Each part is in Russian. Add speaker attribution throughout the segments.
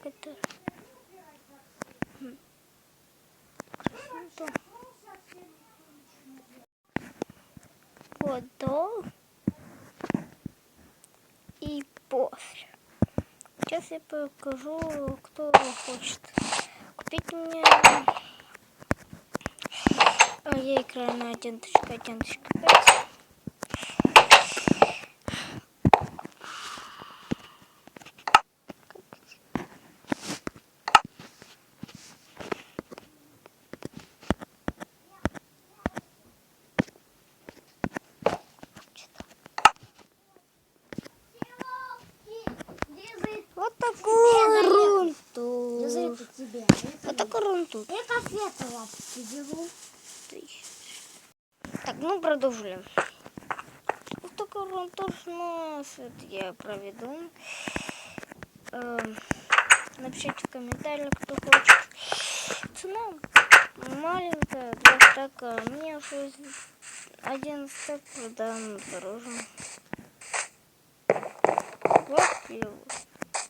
Speaker 1: какая-то. Красота. Вот до и после. Сейчас я покажу, кто хочет купить мне. Я играю на 1.1.5. Вот такой рунтур. Вот такой рунтур. Так, ну продолжили. Вот такой рунтур у нас. Это я проведу. Напишите в комментариях, кто хочет. Цена маленькая, 2 стака. Мне уже 1 стак продам дороже. Вот я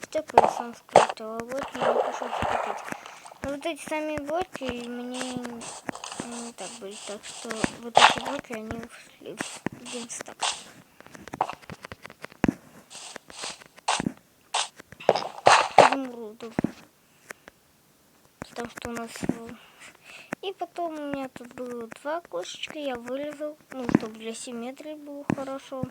Speaker 1: стак я сам скрафтила. Вот мне пришлось купить. Но вот эти сами блоки мне не так были. Так что вот эти блоки, они ушли в 1 стак. Изумрудов. Потому что у нас... И потом у меня тут было 2 окошечка, я вырезал, ну, чтобы для симметрии было хорошо.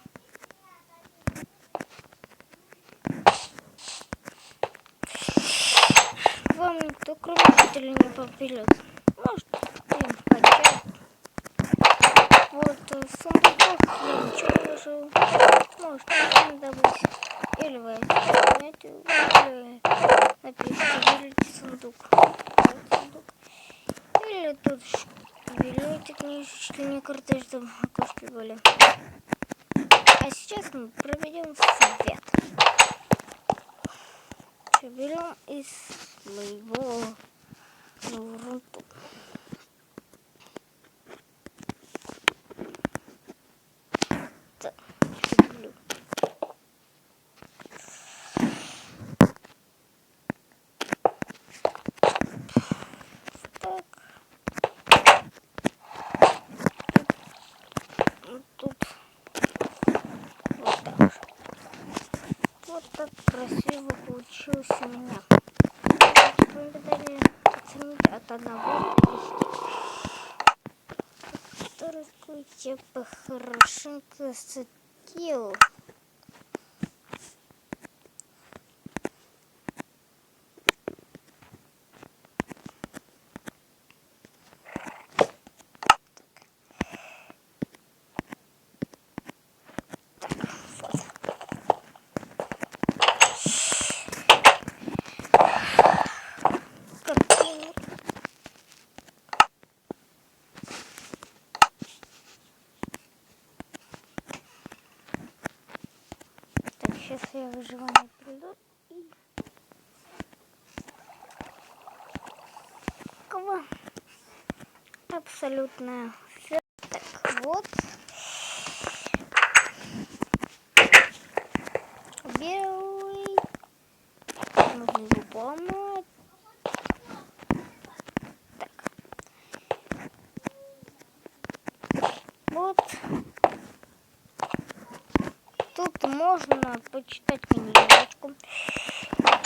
Speaker 1: Вам никто, кроме жителей, не попилит. Может, им хотят. Вот, в сундуках я ничего не ложил. Может, сами добыть. Или вы возьмете, или напишите, берите сундук. Или тут берете книжечки, мне карты, чтобы окошки были. А сейчас мы проведем свет. Берем из моего рунту. Так, люблю. Так. Тут вот так. Вот так красиво получилось у меня. Оцените от 1 до 10. Второй похорошенько садил. Сейчас я выживание приду и абсолютно все. Так вот, белый, нужно его поломать. Так, вот. Тут можно почитать книжечку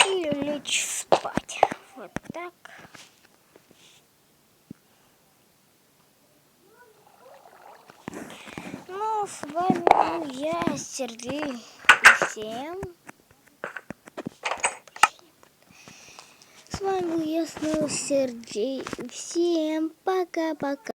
Speaker 1: и лечь спать. Вот так. Ну, с вами был я, Сергей. И всем... С вами был я снова, Сергей. Всем пока-пока.